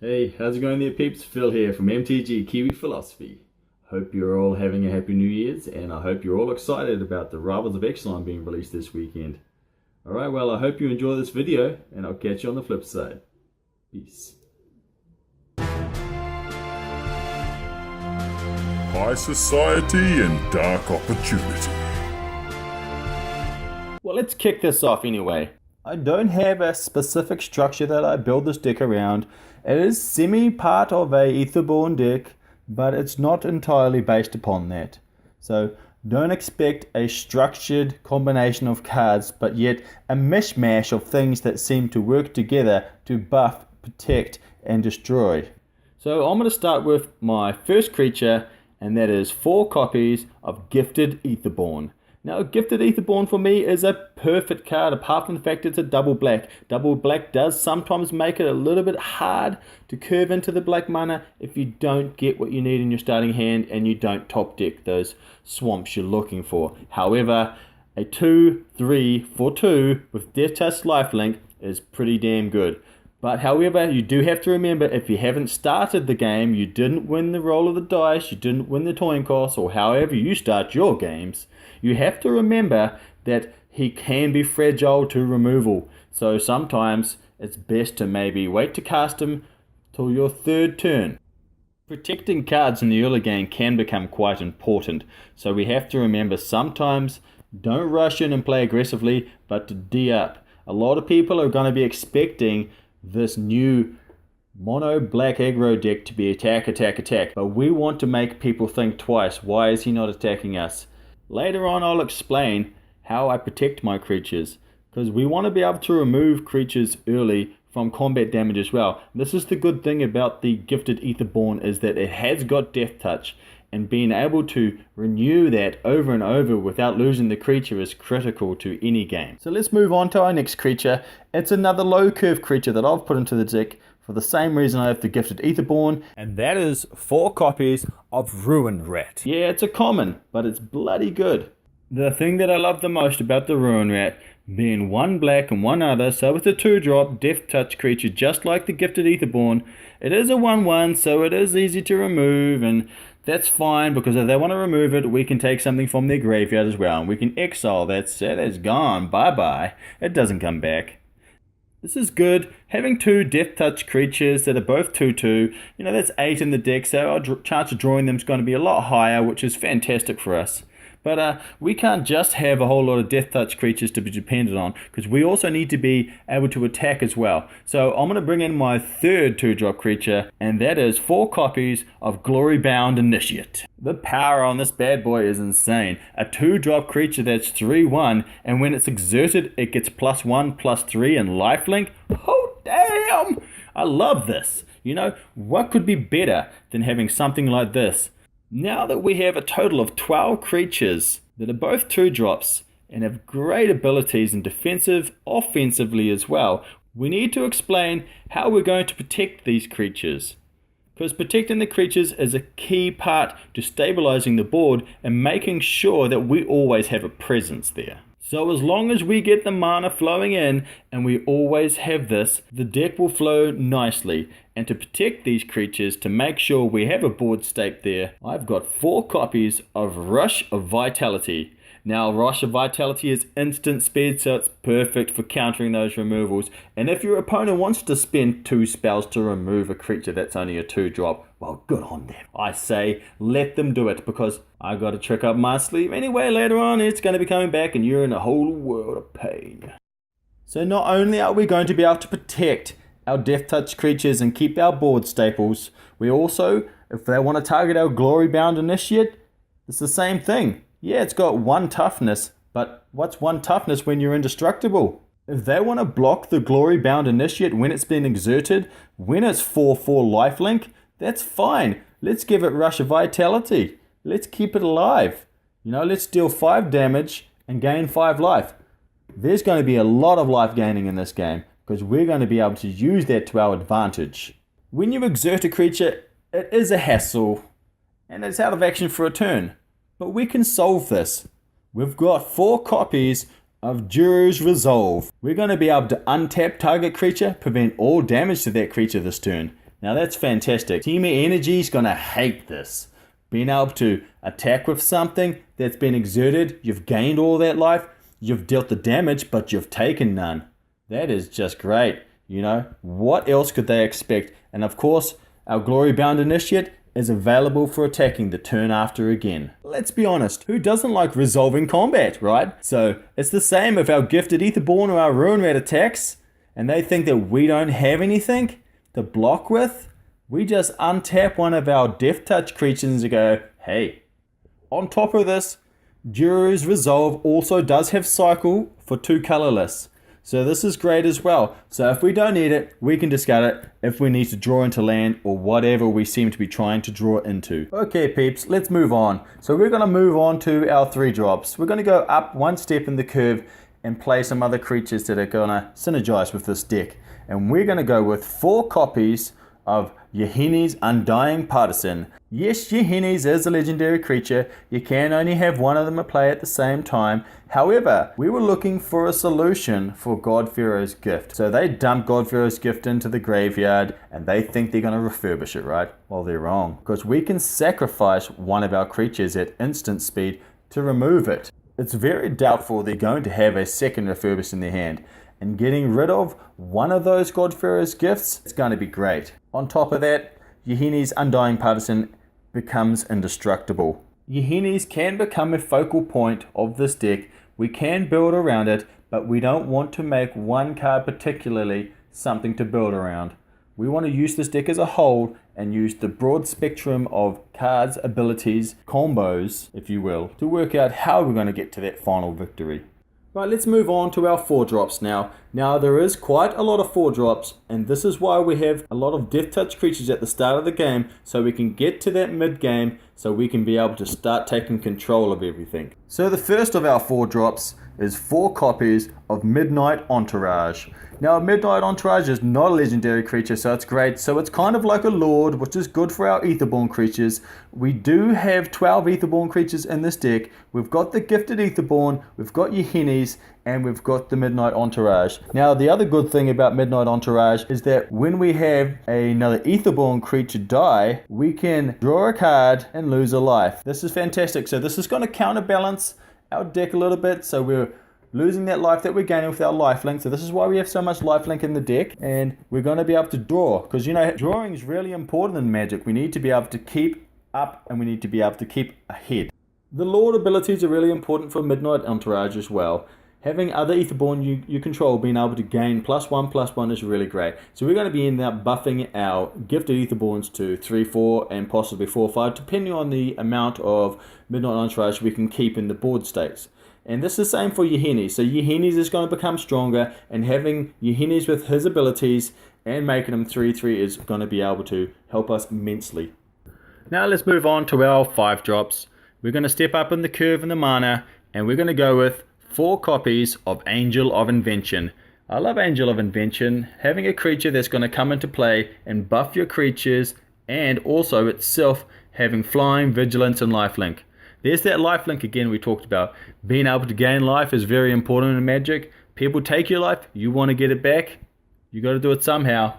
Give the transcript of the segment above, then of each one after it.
Hey, how's it going there, peeps? Phil here from MTG Kiwi Philosophy. Hope you're all having a happy New Year's, and I hope you're all excited about the Rivals of Exelon being released this weekend. Alright, well, I hope you enjoy this video, and I'll catch you on the flip side. Peace. High society and dark opportunity. Well, let's kick this off anyway. I don't have a specific structure that I build this deck around. It is semi-part of a Etherborn deck, but it's not entirely based upon that. So don't expect a structured combination of cards, but yet a mishmash of things that seem to work together to buff, protect, and destroy. So I'm going to start with my first creature, and that is 4 copies of Gifted Etherborn. Now, Gifted Etherborn for me is a perfect card, apart from the fact it's a double black. Double black does sometimes make it a little bit hard to curve into the black mana if you don't get what you need in your starting hand and you don't top deck those swamps you're looking for. However, a 2/3 for 2 with Death Touch Lifelink is pretty damn good. But however, you do have to remember, if you haven't started the game, you didn't win the roll of the dice, you didn't win the coin toss, or however you start your games, you have to remember that he can be fragile to removal. So sometimes it's best to maybe wait to cast him till your 3rd turn. Protecting cards in the early game can become quite important. So we have to remember, sometimes don't rush in and play aggressively, but to D up. A lot of people are going to be expecting this new mono black aggro deck to be attack, attack, attack, but we want to make people think twice. Why is he not attacking us? Later on I'll explain how I protect my creatures, because we want to be able to remove creatures early from combat damage as well. This is the good thing about the Gifted Etherborn, is that it has got Death Touch, and being able to renew that over and over without losing the creature is critical to any game. So let's move on to our next creature. It's another low curve creature that I've put into the deck for the same reason I have the Gifted Etherborn, and that is 4 copies of Ruin Rat. Yeah, it's a common, but it's bloody good. The thing that I love the most about the Ruin Rat, being 1 black and 1 other, so it's a 2-drop Death Touch creature just like the Gifted Etherborn. It is a 1/1, so it is easy to remove, and that's fine, because if they want to remove it, we can take something from their graveyard as well, and we can exile that, so that's gone, bye-bye. It doesn't come back. This is good. Having 2 Death Touch creatures that are both 2/2, that's 8 in the deck, so our chance of drawing them is going to be a lot higher, which is fantastic for us. But we can't just have a whole lot of Death Touch creatures to be dependent on, because we also need to be able to attack as well. So I'm going to bring in my 3rd 2-drop creature, and that is 4 copies of Glory-Bound Initiate. The power on this bad boy is insane. A 2-drop creature that's 3/1, and when it's exerted, it gets +1/+3 and lifelink. Oh, damn! I love this. What could be better than having something like this? Now that we have a total of 12 creatures that are both 2-drops and have great abilities in defensive, offensively as well, we need to explain how we're going to protect these creatures. Because protecting the creatures is a key part to stabilizing the board and making sure that we always have a presence there. So as long as we get the mana flowing in, and we always have this, the deck will flow nicely. And to protect these creatures, to make sure we have a board state there, I've got 4 copies of Rush of Vitality. Now, Rush of Vitality is instant speed, so it's perfect for countering those removals. And if your opponent wants to spend 2 spells to remove a creature that's only a 2-drop, well, good on them. I say, let them do it, because I got a trick up my sleeve anyway. Later on, it's going to be coming back, and you're in a whole world of pain. So not only are we going to be able to protect our Death Touch creatures and keep our board staples, we also, if they want to target our Glory-Bound Initiate, it's the same thing. Yeah, it's got 1 toughness, but what's 1 toughness when you're indestructible? If they want to block the Glory-Bound Initiate when it's been exerted, when it's 4/4 lifelink, that's fine. Let's give it Rush of Vitality. Let's keep it alive. Let's deal 5 damage and gain 5 life. There's going to be a lot of life gaining in this game, because we're going to be able to use that to our advantage. When you exert a creature, it is a hassle, and it's out of action for a turn. But we can solve this. We've got 4 copies of Juru's Resolve. We're going to be able to untap target creature, prevent all damage to that creature this turn. Now that's fantastic. Team Energy's gonna hate this. Being able to attack with something that's been exerted, you've gained all that life, you've dealt the damage, but you've taken none. That is just great. You know, what else could they expect? And of course, our Glory Bound Initiate is available for attacking the turn after again. Let's be honest, who doesn't like resolving combat, right? So it's the same if our Gifted Aetherborn or our Ruin Rat attacks, and they think that we don't have anything to block with. We just untap one of our Death Touch creatures and go, hey. On top of this, Juru's Resolve also does have Cycle for 2 colorless. So this is great as well. So if we don't need it, we can discard it if we need to draw into land or whatever we seem to be trying to draw into. Okay peeps, let's move on. So we're going to move on to our 3 drops. We're going to go up 1 step in the curve and play some other creatures that are going to synergize with this deck. And we're going to go with 4 copies of Yahini's Undying Partisan. Yes, Yahini's is a legendary creature. You can only have one of them at play at the same time. However, we were looking for a solution for God-Pharaoh's Gift. So they dump God-Pharaoh's Gift into the graveyard and they think they're going to refurbish it, right? Well, they're wrong. Because we can sacrifice one of our creatures at instant speed to remove it. It's very doubtful they're going to have a second refurbish in their hand. And getting rid of one of those God-Pharaoh's Gifts, it's going to be great. On top of that, Yahini's Undying Partisan becomes indestructible. Yahini's can become a focal point of this deck. We can build around it, but we don't want to make one card particularly something to build around. We want to use this deck as a whole and use the broad spectrum of cards, abilities, combos, if you will, to work out how we're going to get to that final victory. Right, let's move on to our 4 drops now. Now there is quite a lot of 4 drops, and this is why we have a lot of Death Touch creatures at the start of the game, so we can get to that mid game, so we can be able to start taking control of everything. So the first of our 4 drops is 4 copies of Midnight Entourage. Now Midnight Entourage is not a legendary creature, so it's great. So it's kind of like a Lord, which is good for our Aetherborn creatures. We do have 12 Aetherborn creatures in this deck. We've got the Gifted Aetherborn, we've got Yahini's, and we've got the Midnight Entourage. Now the other good thing about Midnight Entourage is that when we have another Aetherborn creature die, we can draw a card and lose a life. This is fantastic. So this is going to counterbalance our deck a little bit, so we're losing that life that we're gaining with our lifelink. So this is why we have so much lifelink in the deck, and we're going to be able to draw, because you know drawing is really important in Magic. We need to be able to keep up and we need to be able to keep ahead. The Lord abilities are really important for Midnight Entourage as well. Having other Aetherborn you control being able to gain +1/+1 is really great. So we're going to be in there buffing our Gifted Aetherborns to 3/4 and possibly 4/5, depending on the amount of Midnight Entourage we can keep in the board states. And this is the same for Yahini. So Yahini's is going to become stronger, and having Yahini's with his abilities and making him 3/3 is going to be able to help us immensely. Now let's move on to our 5 drops. We're going to step up in the curve in the mana, and we're going to go with 4 copies of Angel of Invention. I love Angel of Invention, having a creature that's going to come into play and buff your creatures, and also itself having flying, vigilance, and lifelink. There's that lifelink again we talked about. Being able to gain life is very important in Magic. People take your life, you want to get it back, you got to do it somehow.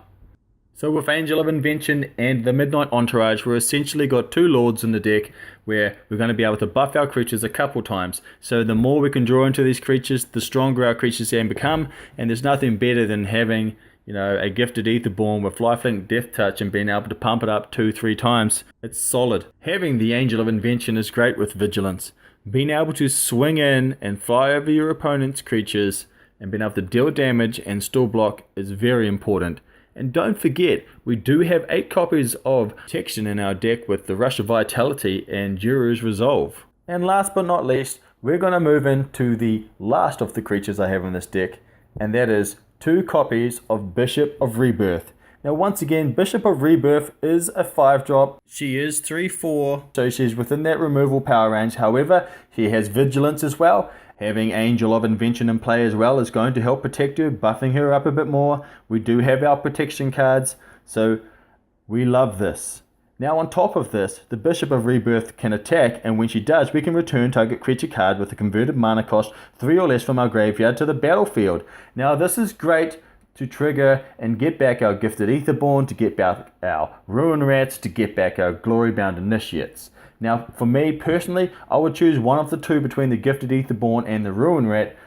So with Angel of Invention and the Midnight Entourage, we're essentially got 2 Lords in the deck where we're going to be able to buff our creatures a couple times. So the more we can draw into these creatures, the stronger our creatures can become, and there's nothing better than having, you know, a Gifted Aetherborn with lifelink, Death Touch, and being able to pump it up 2-3 times. It's solid. Having the Angel of Invention is great with vigilance. Being able to swing in and fly over your opponent's creatures and being able to deal damage and still block is very important. And don't forget, we do have 8 copies of Protection in our deck with the Rush of Vitality and Juru's Resolve. And last but not least, we're going to move into the last of the creatures I have in this deck, and that is 2 copies of Bishop of Rebirth. Now once again, Bishop of Rebirth is a 5-drop. She is 3/4, so she's within that removal power range. However, she has Vigilance as well. Having Angel of Invention in play as well is going to help protect her, buffing her up a bit more. We do have our protection cards, so we love this. Now on top of this, the Bishop of Rebirth can attack, and when she does, we can return target creature card with a converted mana cost 3 or less from our graveyard to the battlefield. Now this is great to trigger and get back our Gifted Etherborn, to get back our Ruin Rats, to get back our Glory-Bound Initiates. Now, for me personally, I would choose one of the two between the Gifted Etherborn and the Ruin Rat.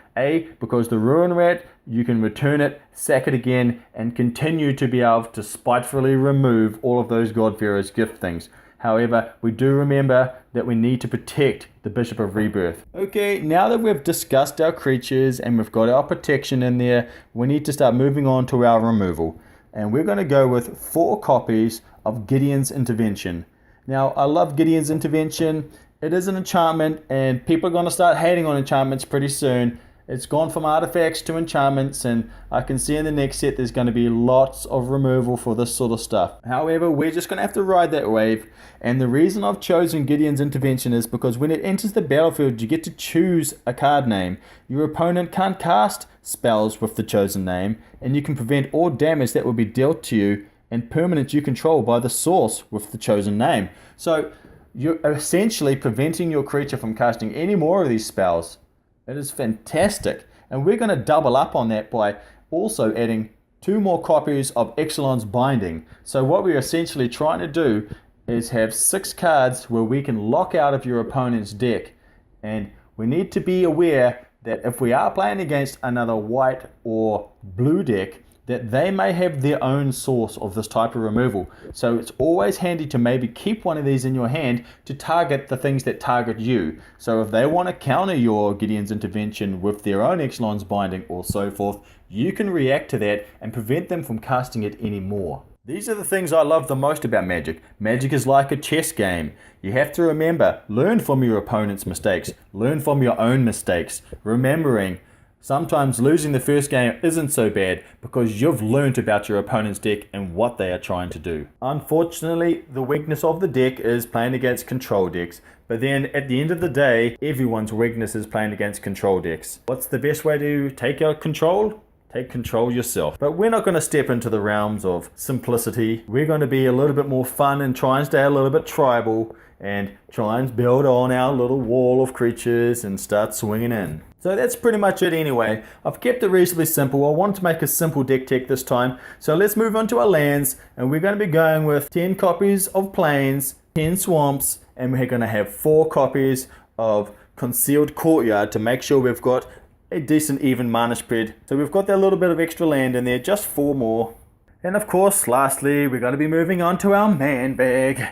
Because the Ruin Rat, you can return it, sack it again, and continue to be able to spitefully remove all of those God-Pharaoh's gift things. However, we do remember that we need to protect the Bishop of Rebirth. Okay, now that we've discussed our creatures and we've got our protection in there, we need to start moving on to our removal. And we're going to go with 4 copies of Gideon's Intervention. Now, I love Gideon's Intervention. It is an enchantment, and people are going to start hating on enchantments pretty soon. It's gone from artifacts to enchantments, and I can see in the next set there's going to be lots of removal for this sort of stuff. However, we're just going to have to ride that wave, and the reason I've chosen Gideon's Intervention is because when it enters the battlefield, you get to choose a card name. Your opponent can't cast spells with the chosen name, and you can prevent all damage that will be dealt to you and permanents you control by the source with the chosen name. So you're essentially preventing your creature from casting any more of these spells. It is fantastic, and we're going to double up on that by also adding 2 more copies of Ixalan's Binding. So what we're essentially trying to do is have 6 cards where we can lock out of your opponent's deck, and we need to be aware that if we are playing against another white or blue deck, that they may have their own source of this type of removal. So it's always handy to maybe keep one of these in your hand to target the things that target you. So if they want to counter your Gideon's Intervention with their own Ixalan's Binding or so forth, you can react to that and prevent them from casting it anymore. These are the things I love the most about Magic. Magic is like a chess game. You have to remember, learn from your opponent's mistakes. Learn from your own mistakes. Remembering, sometimes losing the first game isn't so bad because you've learnt about your opponent's deck and what they are trying to do. Unfortunately, the weakness of the deck is playing against control decks. But then at the end of the day, everyone's weakness is playing against control decks. What's the best way to take out control? Take control yourself. But we're not going to step into the realms of simplicity. We're going to be a little bit more fun and try and stay a little bit tribal and try and build on our little wall of creatures and start swinging in. So that's pretty much it anyway. I've kept it reasonably simple. I wanted to make a simple deck tech this time. So let's move on to our lands, and we're going to be going with 10 copies of Plains, 10 Swamps, and we're going to have 4 copies of Concealed Courtyard to make sure we've got a decent even mana spread. So we've got that little bit of extra land in there, just 4 more. And of course, lastly, we're going to be moving on to our man bag.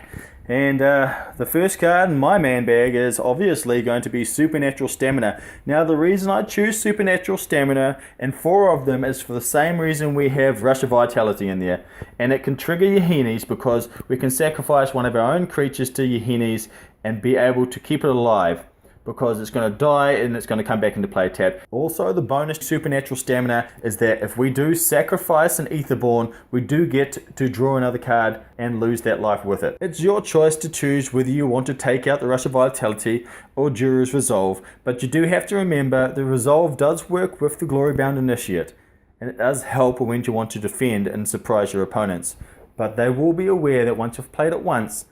And the first card in my man bag is obviously going to be Supernatural Stamina. Now the reason I choose Supernatural Stamina, and 4 of them, is for the same reason we have Rush of Vitality in there. And it can trigger Yahinis because we can sacrifice one of our own creatures to Yahinis and be able to keep it alive, because it's going to die and it's going to come back into play tapped. Also, the bonus Supernatural Stamina is that if we do sacrifice an Etherborn, we do get to draw another card and lose that life with it. It's your choice to choose whether you want to take out the Rush of Vitality or Juru's Resolve, but you do have to remember the Resolve does work with the Glory-Bound Initiate, and it does help when you want to defend and surprise your opponents. But they will be aware that once you've played it once,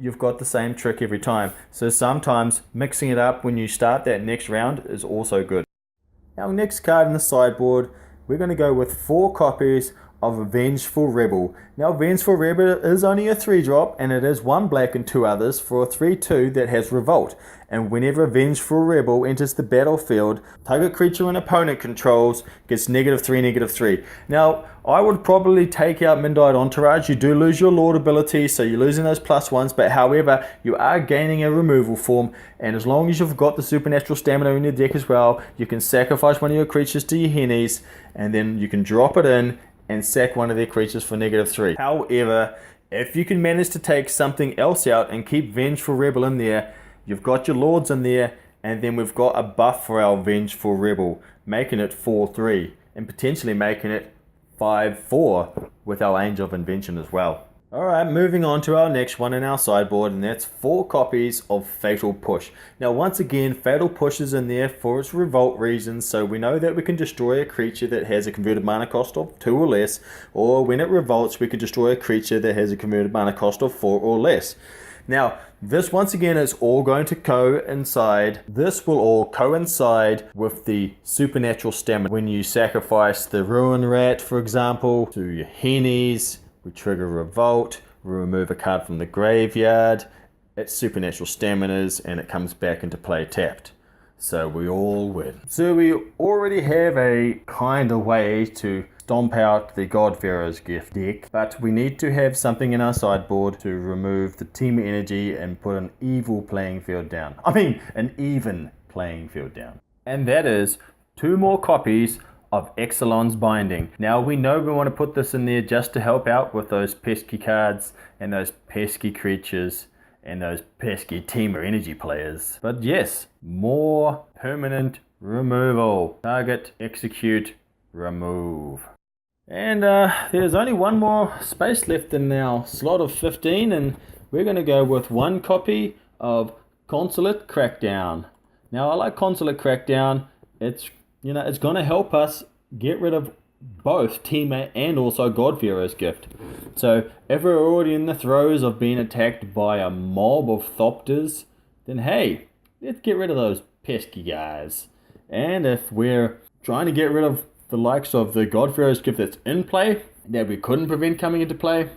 you've got the same trick every time. So sometimes mixing it up when you start that next round is also good. Our next card in the sideboard, we're going to go with 4 copies of Vengeful Rebel. Now Vengeful Rebel is only a 3-drop, and it is 1 black and 2 others for a 3/2 that has Revolt. And whenever Vengeful Rebel enters the battlefield, target creature an opponent controls gets -3/-3. Now I would probably take out Midnight Entourage. You do lose your Lord ability, so you're losing those +1s, but however, you are gaining a removal form, and as long as you've got the Supernatural Stamina in your deck as well, you can sacrifice one of your creatures to your Hennies, and then you can drop it in and sack one of their creatures for -3. However, if you can manage to take something else out and keep Vengeful Rebel in there, you've got your Lords in there, and then we've got a buff for our Vengeful Rebel, making it 4/3, and potentially making it 5/4 with our Angel of Invention as well. Alright, moving on to our next one in our sideboard, and that's 4 copies of Fatal Push. Now once again, Fatal Push is in there for its revolt reasons, so we know that we can destroy a creature that has a converted mana cost of 2 or less, or when it revolts we can destroy a creature that has a converted mana cost of 4 or less. Now, This once again is all going to coincide. This will all coincide with the supernatural stamina. When you sacrifice the ruin rat, for example, to your Hennies, we trigger revolt, we remove a card from the graveyard, it's supernatural staminas, and it comes back into play tapped. So we all win. So we already have a kind of way to stomp out the God-Pharaoh's Gift deck, but we need to have something in our sideboard to remove the team energy and put an evil playing field down. I mean, an even playing field down. And that is 2 more copies of Exelon's Binding. Now we know we want to put this in there just to help out with those pesky cards and those pesky creatures and those pesky Teamer energy players. But yes, more permanent removal. Target, execute, remove. And there's only one more space left in our slot of 15, and we're going to go with 1 copy of Consulate Crackdown. Now I like Consulate Crackdown. It's going to help us get rid of both Teamer and also God-Pharaoh's Gift. So if we're already in the throes of being attacked by a mob of Thopters, then hey, let's get rid of those pesky guys. And if we're trying to get rid of the likes of the God-Pharaoh's Gift that's in play, that we couldn't prevent coming into play,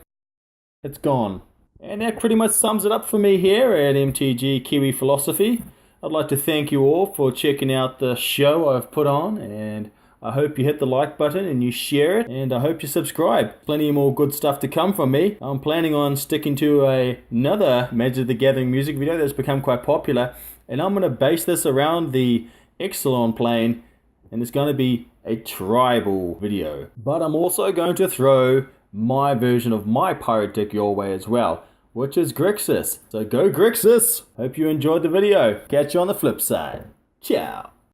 it's gone. And that pretty much sums it up for me here at MTG Kiwi Philosophy. I'd like to thank you all for checking out the show I've put on, and I hope you hit the like button and you share it, and I hope you subscribe. Plenty more good stuff to come from me. I'm planning on sticking to another Magic the Gathering music video that's become quite popular, and I'm going to base this around the Exelon plane, and it's going to be a tribal video. But I'm also going to throw my version of my pirate deck your way as well, which is Grixis. So go Grixis! Hope you enjoyed the video. Catch you on the flip side. Ciao!